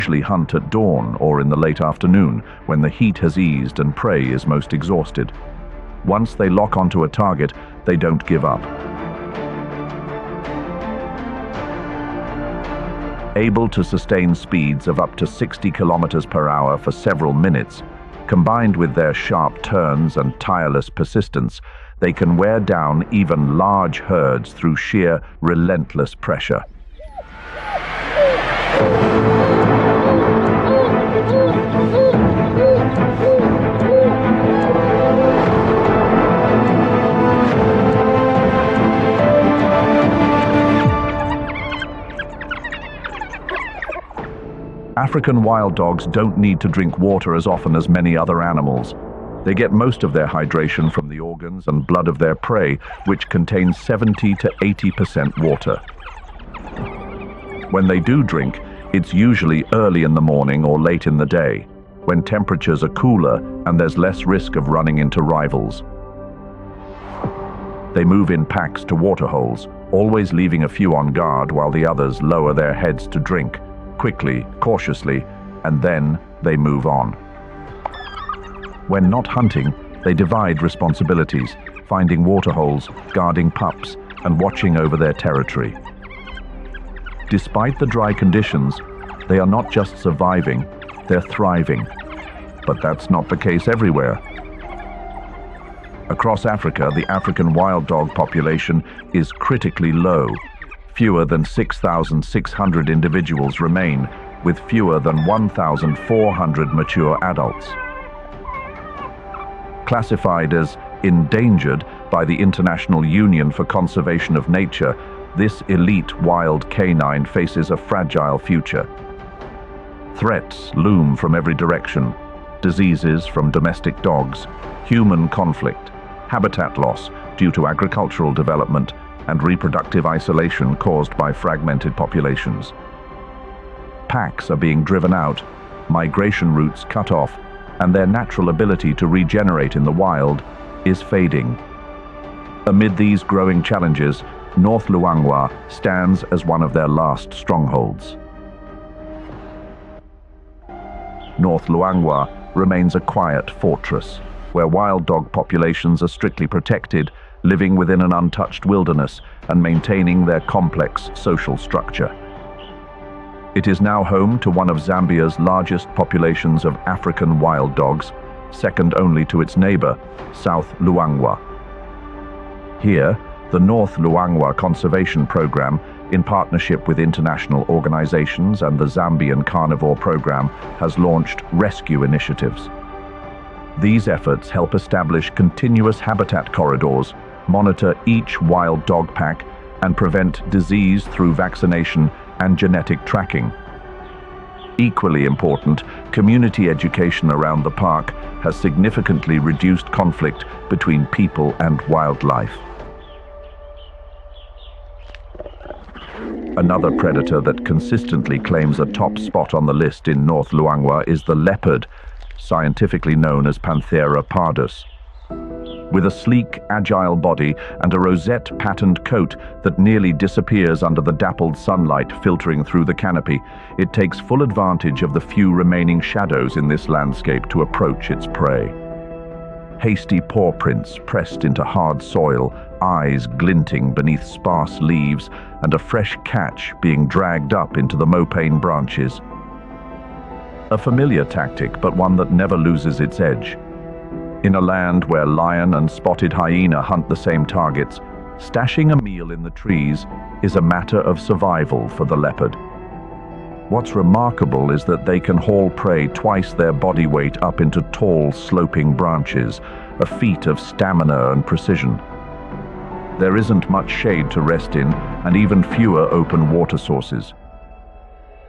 usually hunt at dawn or in the late afternoon when the heat has eased and prey is most exhausted. Once they lock onto a target, they don't give up. Able to sustain speeds of up to 60 kilometers per hour for several minutes, combined with their sharp turns and tireless persistence, they can wear down even large herds through sheer, relentless pressure. African wild dogs don't need to drink water as often as many other animals. They get most of their hydration from the organs and blood of their prey, which contains 70 to 80% water. When they do drink, it's usually early in the morning or late in the day, when temperatures are cooler and there's less risk of running into rivals. They move in packs to waterholes, always leaving a few on guard while the others lower their heads to drink, quickly, cautiously, and then they move on. When not hunting, they divide responsibilities, finding waterholes, guarding pups, and watching over their territory. Despite the dry conditions, they are not just surviving, they're thriving. But that's not the case everywhere. Across Africa, the African wild dog population is critically low. Fewer than 6,600 individuals remain, with fewer than 1,400 mature adults. Classified as endangered by the International Union for Conservation of Nature, this elite wild canine faces a fragile future. Threats loom from every direction: diseases from domestic dogs, human conflict, habitat loss due to agricultural development, and reproductive isolation caused by fragmented populations. Packs are being driven out, migration routes cut off, and their natural ability to regenerate in the wild is fading. Amid these growing challenges, North Luangwa stands as one of their last strongholds. North Luangwa remains a quiet fortress, where wild dog populations are strictly protected, living within an untouched wilderness and maintaining their complex social structure. It is now home to one of Zambia's largest populations of African wild dogs, second only to its neighbor, South Luangwa. Here, the North Luangwa Conservation Program, in partnership with international organizations and the Zambian Carnivore Program, has launched rescue initiatives. These efforts help establish continuous habitat corridors, monitor each wild dog pack, and prevent disease through vaccination and genetic tracking. Equally important, community education around the park has significantly reduced conflict between people and wildlife. Another predator that consistently claims a top spot on the list in North Luangwa is the leopard, scientifically known as Panthera pardus. With a sleek, agile body and a rosette-patterned coat that nearly disappears under the dappled sunlight filtering through the canopy, it takes full advantage of the few remaining shadows in this landscape to approach its prey. Hasty paw prints pressed into hard soil, eyes glinting beneath sparse leaves, and a fresh catch being dragged up into the mopane branches. A familiar tactic, but one that never loses its edge. In a land where lion and spotted hyena hunt the same targets, stashing a meal in the trees is a matter of survival for the leopard. What's remarkable is that they can haul prey twice their body weight up into tall, sloping branches, a feat of stamina and precision. There isn't much shade to rest in, and even fewer open water sources.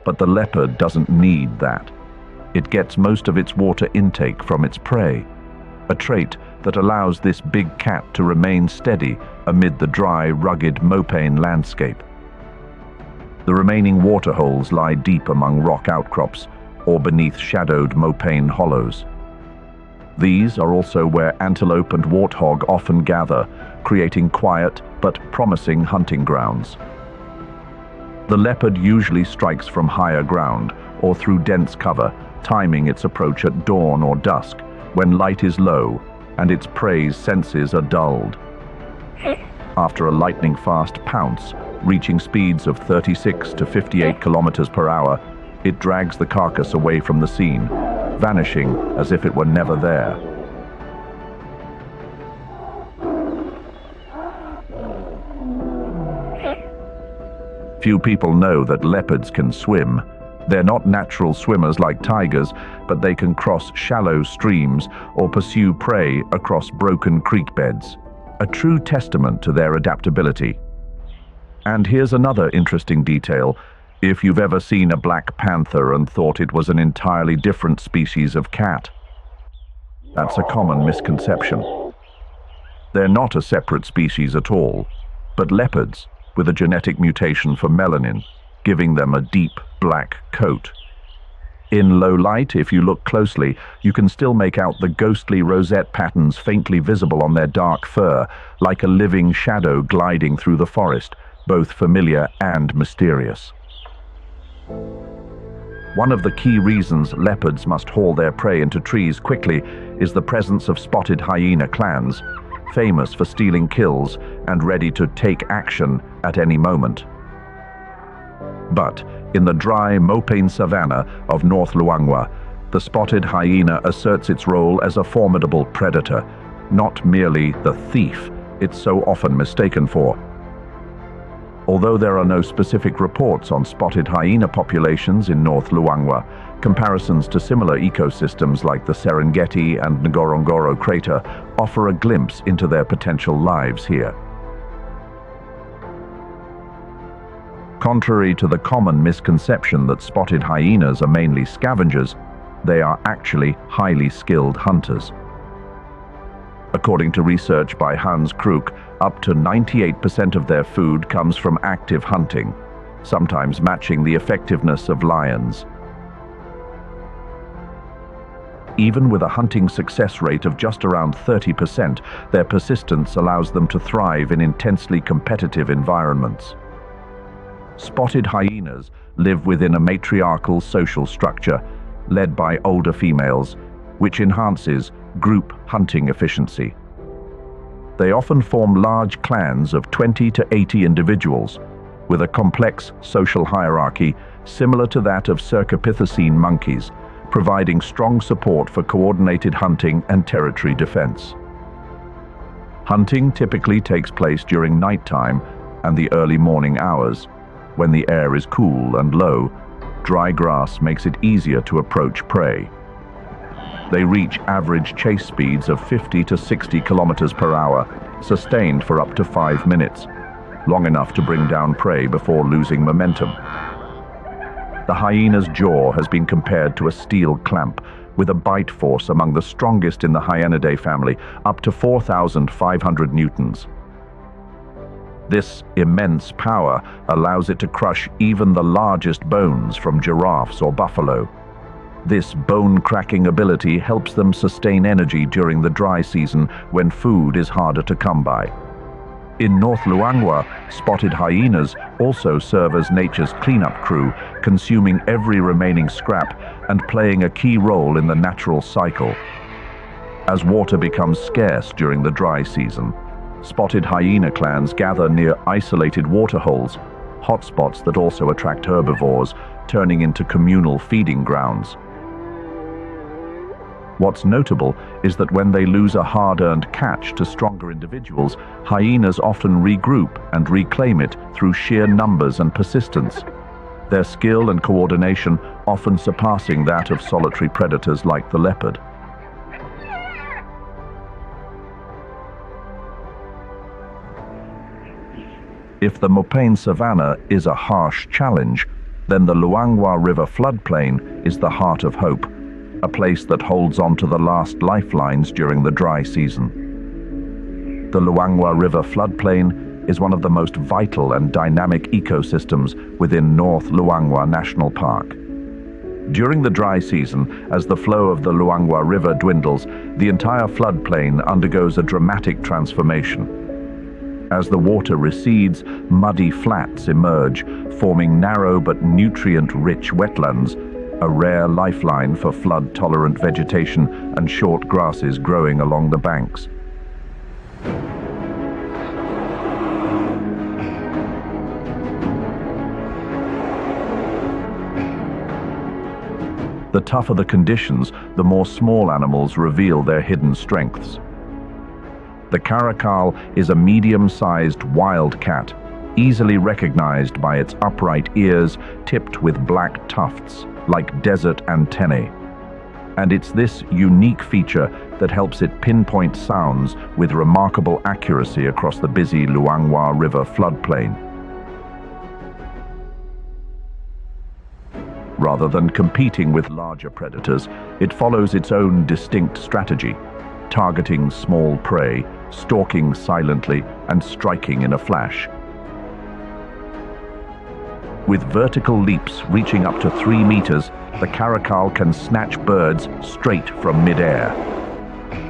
But the leopard doesn't need that. It gets most of its water intake from its prey, a trait that allows this big cat to remain steady amid the dry, rugged mopane landscape. The remaining waterholes lie deep among rock outcrops or beneath shadowed mopane hollows. These are also where antelope and warthog often gather, creating quiet but promising hunting grounds. The leopard usually strikes from higher ground, or through dense cover, timing its approach at dawn or dusk, when light is low and its prey's senses are dulled. After a lightning-fast pounce, reaching speeds of 36 to 58 kilometers per hour, it drags the carcass away from the scene, vanishing as if it were never there. Few people know that leopards can swim. They're not natural swimmers like tigers, but they can cross shallow streams or pursue prey across broken creek beds, a true testament to their adaptability. And here's another interesting detail. If you've ever seen a black panther and thought it was an entirely different species of cat, that's a common misconception. They're not a separate species at all, but leopards with a genetic mutation for melanin, giving them a deep black coat. In low light, if you look closely, you can still make out the ghostly rosette patterns faintly visible on their dark fur, like a living shadow gliding through the forest, both familiar and mysterious. One of the key reasons leopards must haul their prey into trees quickly is the presence of spotted hyena clans, famous for stealing kills and ready to take action at any moment. But in the dry Mopane savanna of North Luangwa, the spotted hyena asserts its role as a formidable predator, not merely the thief it's so often mistaken for. Although there are no specific reports on spotted hyena populations in North Luangwa, comparisons to similar ecosystems like the Serengeti and Ngorongoro crater offer a glimpse into their potential lives here. Contrary to the common misconception that spotted hyenas are mainly scavengers, they are actually highly skilled hunters. According to research by Hans Kruk, up to 98% of their food comes from active hunting, sometimes matching the effectiveness of lions. Even with a hunting success rate of just around 30%, their persistence allows them to thrive in intensely competitive environments. Spotted hyenas live within a matriarchal social structure, led by older females, which enhances group hunting efficiency. They often form large clans of 20 to 80 individuals, with a complex social hierarchy similar to that of Cercopithecine monkeys, providing strong support for coordinated hunting and territory defense. Hunting typically takes place during nighttime and the early morning hours. When the air is cool and low, dry grass makes it easier to approach prey. They reach average chase speeds of 50 to 60 kilometers per hour, sustained for up to 5 minutes, long enough to bring down prey before losing momentum. The hyena's jaw has been compared to a steel clamp, with a bite force among the strongest in the Hyenidae family, up to 4,500 newtons. This immense power allows it to crush even the largest bones from giraffes or buffalo. This bone-cracking ability helps them sustain energy during the dry season when food is harder to come by. In North Luangwa, spotted hyenas also serve as nature's cleanup crew, consuming every remaining scrap and playing a key role in the natural cycle. As water becomes scarce during the dry season, spotted hyena clans gather near isolated waterholes, hotspots that also attract herbivores, turning into communal feeding grounds. What's notable is that when they lose a hard-earned catch to stronger individuals, hyenas often regroup and reclaim it through sheer numbers and persistence, their skill and coordination often surpassing that of solitary predators like the leopard. If the Mopane savanna is a harsh challenge, then the Luangwa River floodplain is the heart of hope, a place that holds on to the last lifelines during the dry season. The Luangwa River floodplain is one of the most vital and dynamic ecosystems within North Luangwa National Park. During the dry season, as the flow of the Luangwa River dwindles, the entire floodplain undergoes a dramatic transformation. As the water recedes, muddy flats emerge, forming narrow but nutrient-rich wetlands, a rare lifeline for flood-tolerant vegetation and short grasses growing along the banks. The tougher the conditions, the more small animals reveal their hidden strengths. The caracal is a medium-sized wild cat, easily recognized by its upright ears tipped with black tufts, like desert antennae. And it's this unique feature that helps it pinpoint sounds with remarkable accuracy across the busy Luangwa River floodplain. Rather than competing with larger predators, it follows its own distinct strategy, targeting small prey, stalking silently, and striking in a flash. With vertical leaps reaching up to 3 meters, the caracal can snatch birds straight from mid-air.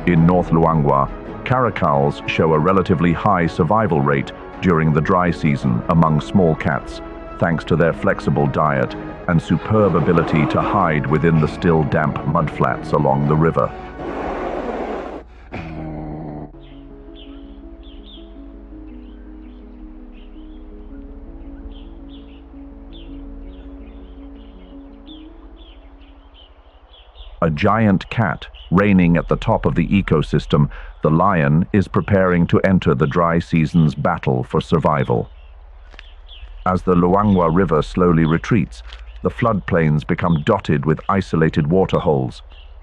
In North Luangwa, caracals show a relatively high survival rate during the dry season among small cats, thanks to their flexible diet and superb ability to hide within the still damp mudflats along the river. A giant cat reigning at the top of the ecosystem, the lion is preparing to enter the dry season's battle for survival. As the Luangwa River slowly retreats, the floodplains become dotted with isolated waterholes,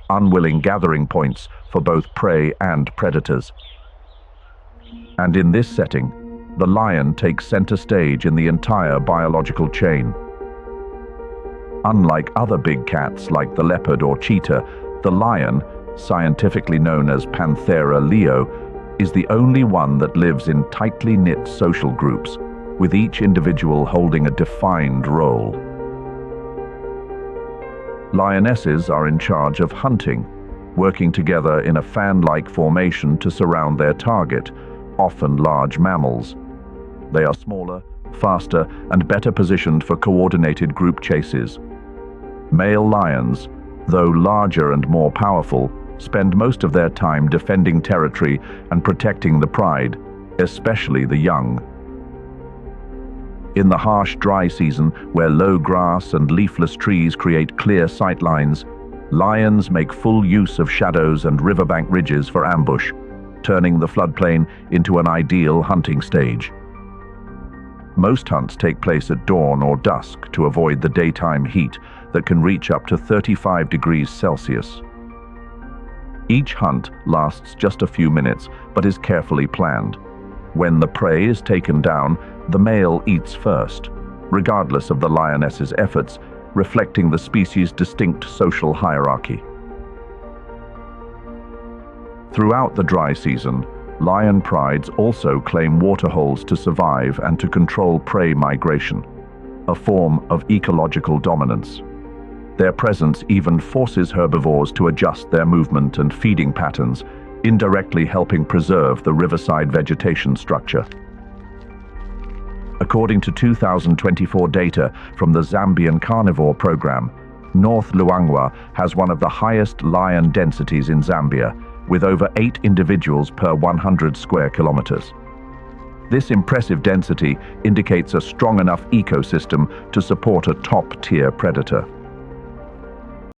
unwilling gathering points for both prey and predators. And in this setting, the lion takes center stage in the entire biological chain. Unlike other big cats like the leopard or cheetah, the lion, scientifically known as Panthera leo, is the only one that lives in tightly knit social groups, with each individual holding a defined role. Lionesses are in charge of hunting, working together in a fan-like formation to surround their target, often large mammals. They are smaller, faster, and better positioned for coordinated group chases. Male lions, though larger and more powerful, spend most of their time defending territory and protecting the pride, especially the young. In the harsh dry season, where low grass and leafless trees create clear sightlines, lions make full use of shadows and riverbank ridges for ambush, turning the floodplain into an ideal hunting stage. Most hunts take place at dawn or dusk to avoid the daytime heat that can reach up to 35 degrees Celsius. Each hunt lasts just a few minutes, but is carefully planned. When the prey is taken down, the male eats first, regardless of the lioness's efforts, reflecting the species' distinct social hierarchy. Throughout the dry season, lion prides also claim waterholes to survive and to control prey migration, a form of ecological dominance. Their presence even forces herbivores to adjust their movement and feeding patterns, indirectly helping preserve the riverside vegetation structure. According to 2024 data from the Zambian Carnivore Program, North Luangwa has one of the highest lion densities in Zambia, with over 8 individuals per 100 square kilometers. This impressive density indicates a strong enough ecosystem to support a top-tier predator.